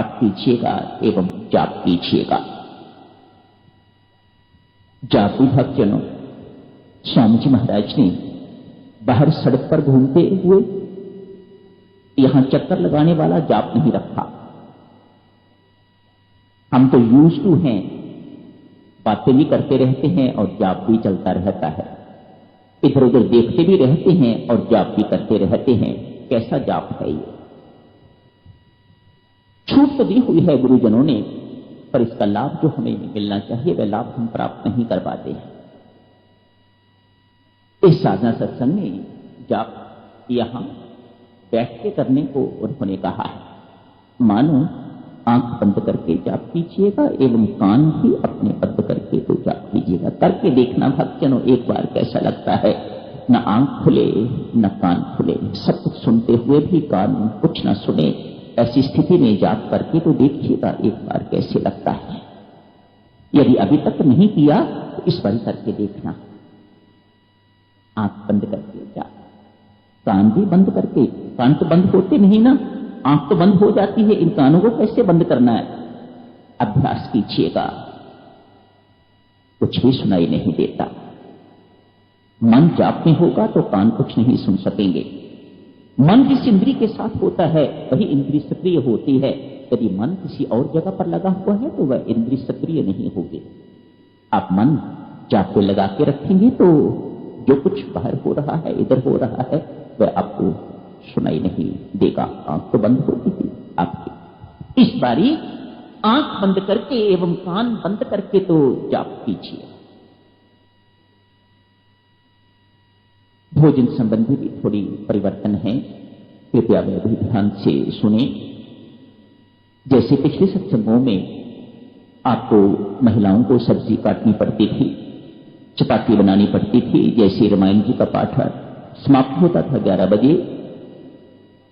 पाठ कीजिएगा एवं जाप कीजिएगा। जापी भक्तजनों, स्वामी जी महाराज ने बाहर सड़क पर घूमते हुए यहां चक्कर लगाने वाला जाप नहीं रखा। हम तो यूज टू हैं, बातें भी करते रहते हैं और जाप भी चलता रहता है, इधर उधर देखते भी रहते हैं और जाप भी करते रहते हैं। कैसा जाप है ये? छूट तो दी हुई है गुरुजनों ने, पर इसका लाभ जो हमें मिलना चाहिए वह लाभ हम प्राप्त नहीं कर पाते हैं। इस साधना सत्संग में जाप यहां बैठ के करने को उन्होंने कहा है। मानो आंख बंद करके जाप कीजिएगा एवं कान भी अपने बंद करके तो जाप कीजिएगा। करके देखना भक्तजनों एक बार कैसा लगता है। न आंख खुले न कान खुले, सब कुछ सुनते हुए भी कान कुछ न सुने, ऐसी स्थिति में जाप करके तो देखिएगा एक बार कैसे लगता है। यदि अभी तक नहीं किया तो इस बार करके देखना। आंख बंद करके जाप, कान भी बंद करके। कान तो बंद होते नहीं ना, आंख तो बंद हो जाती है, इन कानों को कैसे बंद करना है? अभ्यास कीजिएगा, कुछ भी सुनाई नहीं देता। मन जाप में होगा तो कान कुछ नहीं सुन सकेंगे। मन जिस इंद्री के साथ होता है वही इंद्री सक्रिय होती है। यदि मन किसी और जगह पर लगा हुआ है तो वह इंद्री सक्रिय नहीं होगी। आप मन जाप पे लगा के रखेंगे तो जो कुछ बाहर हो रहा है, इधर हो रहा है, वह आपको सुनाई नहीं देगा। आंख तो बंद होती थी आपकी। इस बारी आंख बंद करके एवं कान बंद करके तो जाप कीजिए। भोजन संबंधी भी थोड़ी परिवर्तन है, कृपया वह भी ध्यान से सुने। जैसे पिछले सत्संगों में आपको महिलाओं को सब्जी काटनी पड़ती थी, चपाती बनानी पड़ती थी, जैसे रामायण जी का पाठ समाप्त होता था 11 बजे,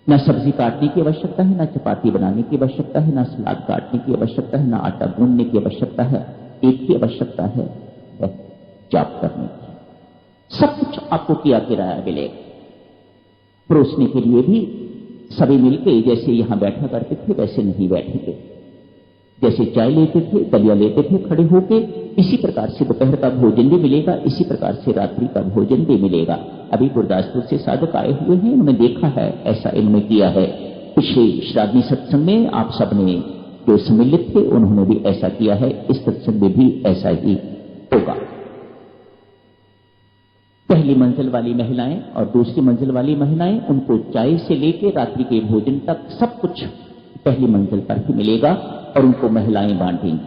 न सब्जी काटने की आवश्यकता है, न चपाती बनाने की आवश्यकता है, न सलाद काटने की आवश्यकता है, न आटा गूंदने की आवश्यकता है। एक ही आवश्यकता है, वह जाप करने की। सब कुछ आपको किया किराया मिलेगा। परोसने के लिए भी सभी मिलकर जैसे यहां बैठा करते थे वैसे नहीं बैठेंगे। जैसे चाय लेते थे, दलिया लेते थे खड़े होके, इसी प्रकार से दोपहर का भोजन भी मिलेगा, इसी प्रकार से रात्रि का भोजन भी मिलेगा। अभी गुरदासपुर से साधक आए हुए हैं, उन्होंने देखा है, ऐसा इन्होंने किया है। पिछले श्राद्धि सत्संग में आप सबने जो सम्मिलित थे उन्होंने भी ऐसा किया है, इस सत्संग में भी ऐसा ही होगा। पहली मंजिल वाली महिलाएं और दूसरी मंजिल वाली महिलाएं, उनको चाय से लेकर रात्रि के भोजन तक सब कुछ पहली मंजिल पर ही मिलेगा और उनको महिलाएं बांटेंगी।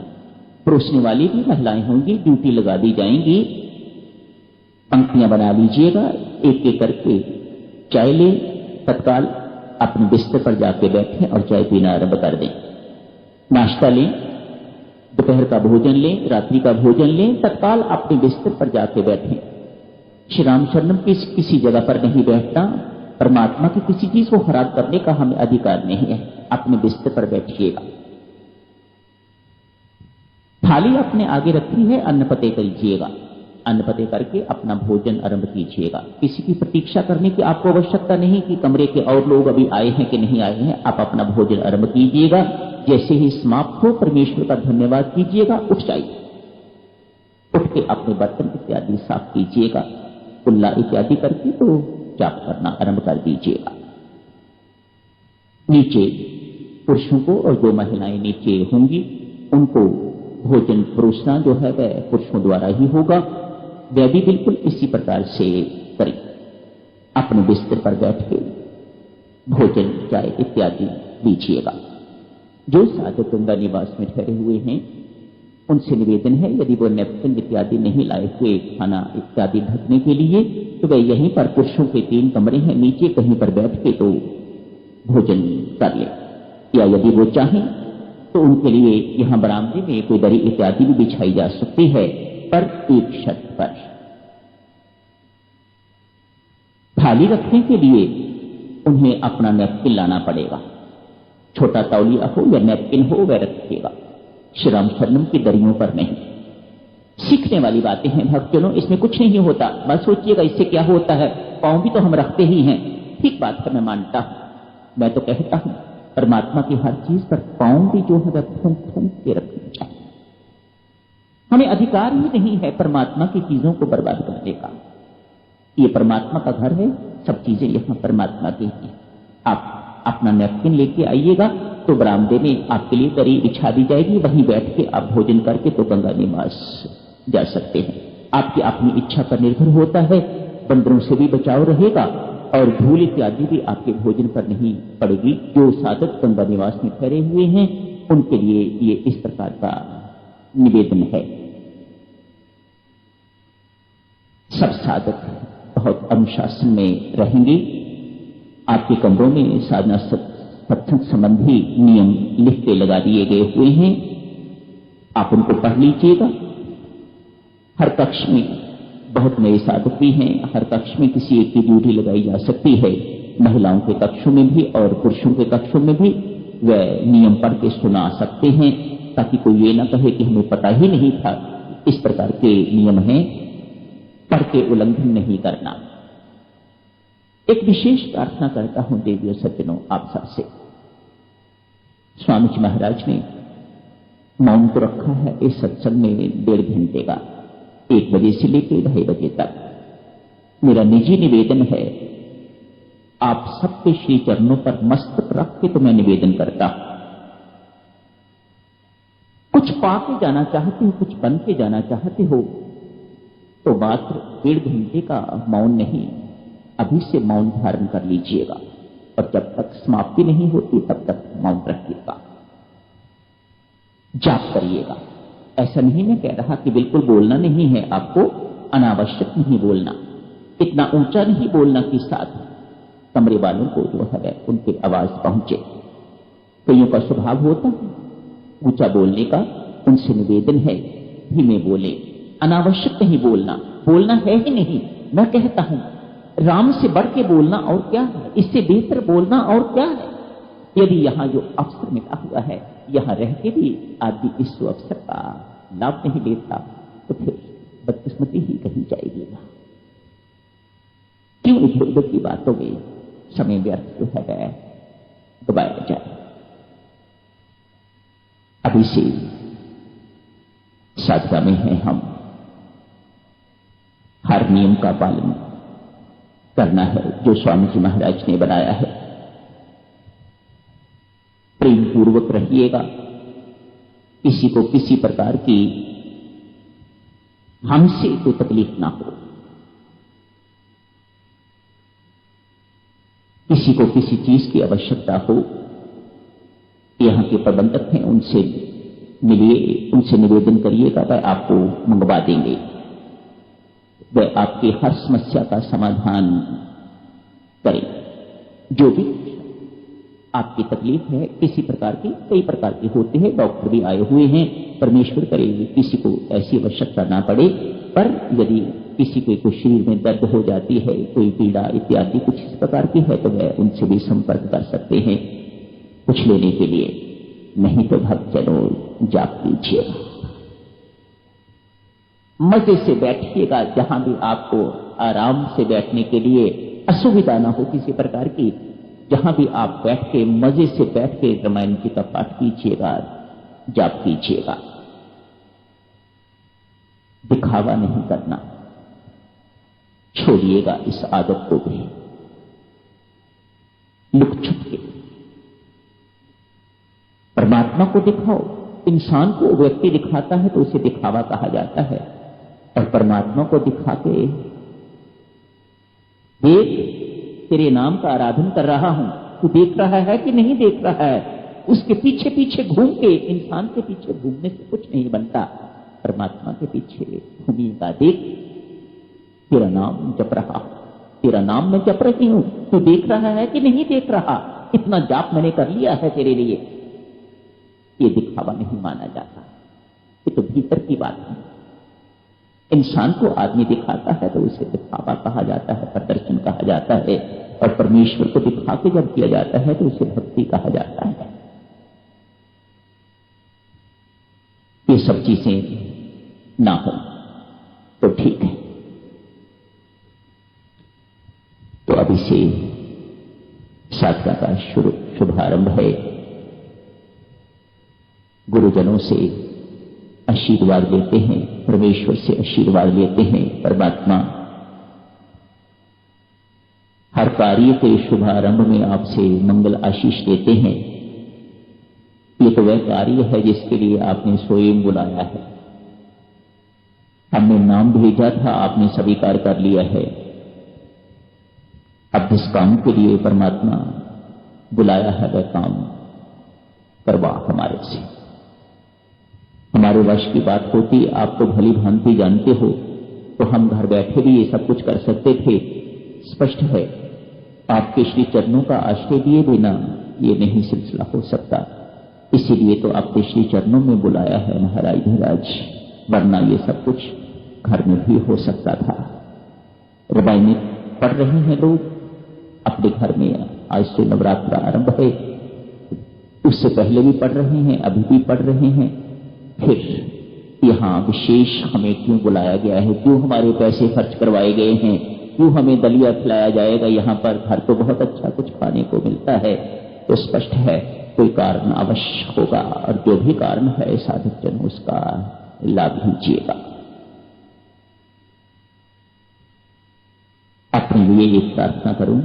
परोसने वाली भी महिलाएं होंगी, ड्यूटी लगा दी जाएंगी। पंक्तियां बना लीजिएगा, एक एक करके चाय लें, तत्काल अपने बिस्तर पर जाके बैठें और चाय पीना आरंभ कर दें। नाश्ता लें, दोपहर का भोजन लें, रात्रि का भोजन लें, तत्काल अपने बिस्तर पर जाके बैठें। श्री रामचरणम की किसी जगह पर नहीं बैठना, परमात्मा की किसी चीज को खराब करने का हमें अधिकार नहीं है। अपने बिस्तर पर बैठिएगा। थाली अपने आगे रखी है, अन्न पते करिएगा। अन्न पते करके अपना भोजन आरंभ कीजिएगा। किसी की प्रतीक्षा करने की आपको आवश्यकता नहीं कि कमरे के और लोग अभी आए हैं कि नहीं आए हैं। आप अपना भोजन आरंभ कीजिएगा। जैसे ही समाप्त हो परमेश्वर का धन्यवाद कीजिएगा, उठ जाइए। उठ के अपने बर्तन इत्यादि साफ कीजिएगा, कुल्ला इत्यादि करके तो जाप करना आरंभ कर दीजिएगा। नीचे पुरुषों को और जो महिलाएं नीचे होंगी उनको भोजन परोसना जो है वह पुरुषों द्वारा ही होगा। वह भी बिल्कुल इसी प्रकार से करें। अपने बिस्तर पर बैठ के भोजन चाय इत्यादि लीजिएगा। जो साधक गंगा निवास में ठहरे हुए हैं उनसे निवेदन है, यदि वो नैपकिन इत्यादि नहीं लाए हुए खाना इत्यादि ढकने के लिए, तो वे यहीं पर पुरुषों के 3 कमरे हैं, नीचे कहीं पर बैठ के तो भोजन कर ले। या यदि वो चाहें तो उनके लिए यहां बरामदे में कोई दरी इत्यादि भी बिछाई जा सकती है, पर एक शर्त पर। थाली रखने के लिए उन्हें अपना नैपकिन लाना पड़ेगा। छोटा तौलिया हो या नैपकिन हो वह रखिएगा, श्री रामचरणम की दरियों पर नहीं। सीखने वाली बातें हैं भक्तजनों, इसमें कुछ नहीं होता। बस सोचिएगा इससे क्या होता है, पांव भी तो हम रखते ही हैं। ठीक बात है, मैं मानता हूं, मैं तो कहता हूं परमात्मा की हर चीज पर पांव भी जो है वह फूंक फूंक के रखनी चाहिए। हमें अधिकार ही नहीं है परमात्मा की चीजों को बर्बाद करने का। ये परमात्मा का घर है, सब चीजें यहां परमात्मा की हैं। आप अपना नैपकिन लेके आइएगा तो बरामदे में आपके लिए दरी बिछा दी जाएगी, वहीं बैठ के आप भोजन करके तो गंगा निवास जा सकते हैं। आपकी अपनी इच्छा पर निर्भर होता है। बंदरों से भी बचाव रहेगा और धूल इत्यादि भी आपके भोजन पर नहीं पड़ेगी। जो साधक गंगा निवास में ठहरे हुए हैं उनके लिए ये इस प्रकार का निवेदन है। सब साधक बहुत अनुशासन में रहेंगे। आपके कमरों में साधना सत्संग संबंधी नियम लिख के लगा दिए गए हुए हैं, आप उनको पढ़ लीजिएगा। हर कक्ष में बहुत नए साधक भी हैं, हर कक्ष में किसी एक की ड्यूटी लगाई जा सकती है। महिलाओं के कक्षों में भी और पुरुषों के कक्षों में भी वह नियम पढ़ के सुना सकते हैं, ताकि कोई ये ना कहे कि हमें पता ही नहीं था। इस प्रकार के नियम हैं, पढ़ के उल्लंघन नहीं करना। एक विशेष प्रार्थना करता हूं देवियों सज्जनों आप सबसे। स्वामी जी महाराज ने मौन को रखा है इस सत्संग में 1.5 घंटे का, 1 बजे से लेकर 2:30 बजे तक। मेरा निजी निवेदन है, आप सबके श्री चरणों पर मस्तक रख के तो मैं निवेदन करता हूं। कुछ पाके जाना चाहते हो, कुछ बन के जाना चाहते हो तो मात्र 1.5 घंटे का मौन नहीं, अभी से मौन धारण कर लीजिएगा और जब तक समाप्ति नहीं होती तब तक मौन रखिएगा, जाप करिएगा। ऐसा नहीं मैं कह रहा कि बिल्कुल बोलना नहीं है, आपको अनावश्यक नहीं बोलना, इतना ऊंचा नहीं बोलना कि साथ कमरे वालों को जो है उनकी आवाज पहुंचे। कईयों का स्वभाव होता है ऊंचा बोलने का, उनसे निवेदन है धीमे बोले, अनावश्यक नहीं बोलना, बोलना है ही नहीं। मैं कहता हूं राम से बढ़ के बोलना और क्या है, इससे बेहतर बोलना और क्या है। यदि यहां जो अवसर मिला हुआ है, यहां रह के भी आदमी इस अवसर का लाभ नहीं लेता तो फिर बदकिस्मती ही कही जाएगी ना। क्यों इधर उधर की बातों में समय व्यर्थ जो है गवाया जाए। अभी से साधना में है, हम हर नियम का पालन करना है जो स्वामी जी महाराज ने बनाया है। प्रेम पूर्वक रहिएगा, किसी को किसी प्रकार की हमसे कोई तकलीफ ना हो, किसी को किसी चीज की आवश्यकता हो, यहां के प्रबंधक हैं उनसे मिलिए, उनसे निवेदन करिएगा, वह आपको मंगवा देंगे, वह आपकी हर समस्या का समाधान करें। जो भी आपकी तकलीफ है किसी प्रकार की, कई प्रकार की होती है, डॉक्टर भी आए हुए हैं, परमेश्वर करेंगे किसी को ऐसी आवश्यकता ना पड़े। पर यदि किसी को शरीर में दर्द हो जाती है, कोई पीड़ा इत्यादि कुछ इस प्रकार की है, तो वह उनसे भी संपर्क कर सकते हैं कुछ लेने के लिए। नहीं तो भक्तजनों जाप कीजिएगा, मजे से बैठिएगा, जहां भी आपको आराम से बैठने के लिए असुविधा ना हो किसी प्रकार की, जहां भी आप बैठ के मजे से बैठ के रामायण जी का पाठ कीजिएगा, जाप कीजिएगा। दिखावा नहीं करना, छोड़िएगा इस आदत को भी। लुक छुप के परमात्मा को दिखाओ। इंसान को व्यक्ति दिखाता है तो उसे दिखावा कहा जाता है, और परमात्मा को दिखा के देख तेरे नाम का आराधन कर रहा हूं, तू देख रहा है कि नहीं देख रहा है। उसके पीछे पीछे घूम के, इंसान के पीछे घूमने से कुछ नहीं बनता, परमात्मा के पीछे घूमिएगा। देख तेरा नाम जप रहा हूं, तेरा नाम मैं जप रही हूं, तू देख रहा है कि नहीं देख रहा, इतना जाप मैंने कर लिया है तेरे लिए। ये दिखावा नहीं माना जाता, ये तो भीतर की बात है। इंसान को आदमी दिखाता है तो उसे दिखावा कहा जाता है, प्रदर्शन कहा जाता है, और परमेश्वर को दिखा के जब किया जाता है तो उसे भक्ति कहा जाता है। ये सब चीजें ना हो तो ठीक है। तो अभी से साथ साधना का शुभारंभ है। गुरुजनों से आशीर्वाद लेते हैं, परमेश्वर से आशीर्वाद लेते हैं। परमात्मा हर कार्य के शुभारंभ में आपसे मंगल आशीष देते हैं। ये तो वह कार्य है जिसके लिए आपने स्वयं बुलाया है। हमने नाम भेजा था, आपने स्वीकार कर लिया है। अब जिस काम के लिए परमात्मा बुलाया है वह काम करवा हमारे से। हमारे वश की बात होती, आप तो भली भांति जानते हो, तो हम घर बैठे भी ये सब कुछ कर सकते थे। स्पष्ट है, आपके श्री चरणों का आश्रय दिए बिना ये नहीं सिलसिला हो सकता। इसीलिए तो आपके श्री चरणों में बुलाया है महाराज धीराज, वरना ये सब कुछ घर में भी हो सकता था। रामायण पढ़ रहे हैं लोग अपने घर में, आज से नवरात्र आरंभ है, उससे पहले भी पढ़ रहे हैं, अभी भी पढ़ रहे हैं। फिर यहां विशेष हमें क्यों बुलाया गया है, क्यों हमारे पैसे खर्च करवाए गए हैं, क्यों हमें दलिया खिलाया जाएगा यहाँ पर? घर तो बहुत अच्छा कुछ खाने को मिलता है। तो स्पष्ट है कोई कारण अवश्य होगा, और जो भी कारण है साधक जन उसका लाभ लीजिएगा। अपने लिए एक प्रार्थना करूं,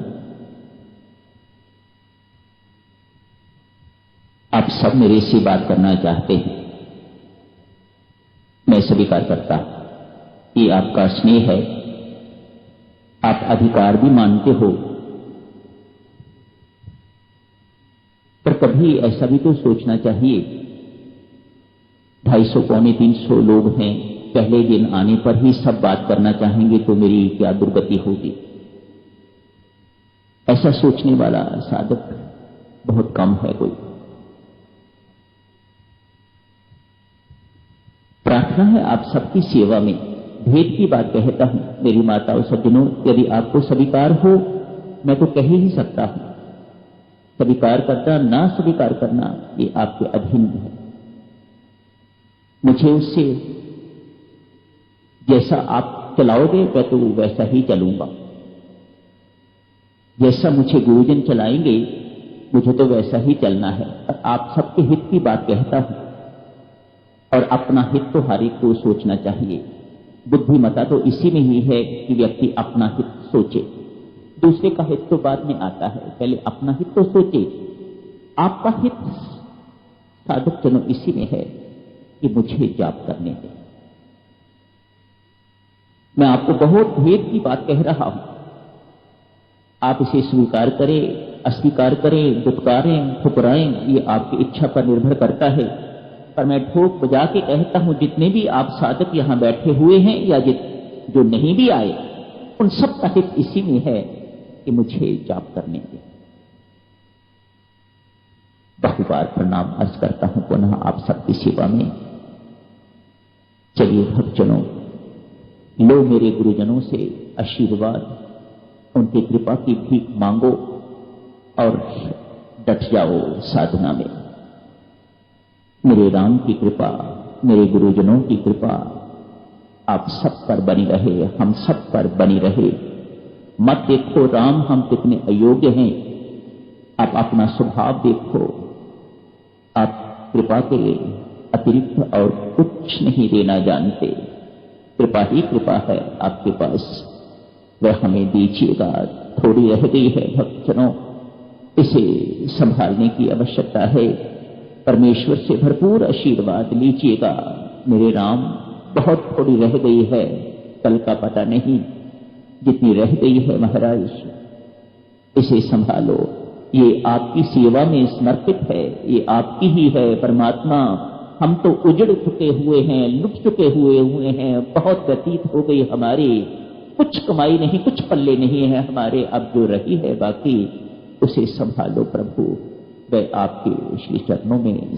आप सब मेरे से बात करना चाहते हैं, मैं स्वीकार करता। ये आपका स्नेह है, आप अधिकार भी मानते हो, पर कभी ऐसा भी तो सोचना चाहिए। 250 पौने 300 लोग हैं, पहले दिन आने पर ही सब बात करना चाहेंगे तो मेरी क्या दुर्गति होगी। ऐसा सोचने वाला साधक बहुत कम है कोई। प्रार्थना है आप सबकी सेवा में, भेद की बात कहता हूं मेरी माताओं सज्जनों, यदि आपको स्वीकार हो, मैं तो कह ही सकता हूं, स्वीकार करना ना स्वीकार करना ये आपके अधीन है। मुझे उससे जैसा आप चलाओगे मैं तो वैसा ही चलूंगा, जैसा मुझे गुरुजन चलाएंगे मुझे तो वैसा ही चलना है। और आप सबके हित की बात कहता हूं, और अपना हित तो हर एक को सोचना चाहिए। बुद्धिमता तो इसी में ही है कि व्यक्ति अपना हित सोचे, दूसरे का हित तो बाद में आता है, पहले अपना हित तो सोचे। आपका हित साधक जनों इसी में है कि मुझे जाप करने दें। मैं आपको बहुत भेद की बात कह रहा हूं, आप इसे स्वीकार करें, अस्वीकार करें, दुत्कारें, ठुकराएं, ये आपकी इच्छा पर निर्भर करता है। पर मैं ठोक बजा के कहता हूं, जितने भी आप साधक यहां बैठे हुए हैं या जो नहीं भी आए, उन सब का हित इसी में है कि मुझे जाप करने दें। बहुबार प्रणाम अर्ज करता हूं पुनः आप सबकी सेवा में। चलिए भक्तजनों, लो मेरे गुरुजनों से आशीर्वाद, उनकी कृपा की भीख मांगो और डट जाओ साधना में। मेरे राम की कृपा, मेरे गुरुजनों की कृपा आप सब पर बनी रहे, हम सब पर बनी रहे। मत देखो राम हम कितने अयोग्य हैं, आप अपना स्वभाव देखो, आप कृपा के अतिरिक्त और कुछ नहीं देना जानते। कृपा ही कृपा है आपके पास, वह हमें दीजिएगा। थोड़ी रह गई है भक्तजनों, इसे संभालने की आवश्यकता है। परमेश्वर से भरपूर आशीर्वाद लीजिएगा। मेरे राम बहुत थोड़ी रह गई है, कल का पता नहीं, जितनी रह गई है महाराज इसे संभालो। ये आपकी सेवा में समर्पित है, ये आपकी ही है परमात्मा। हम तो उजड़ चुके हुए हैं, लुट चुके हुए हैं, बहुत व्यतीत हो गई हमारी, कुछ कमाई नहीं, कुछ पल्ले नहीं है हमारे। अब जो रही है बाकी उसे संभालो प्रभु, वह आपके श्री चरणों में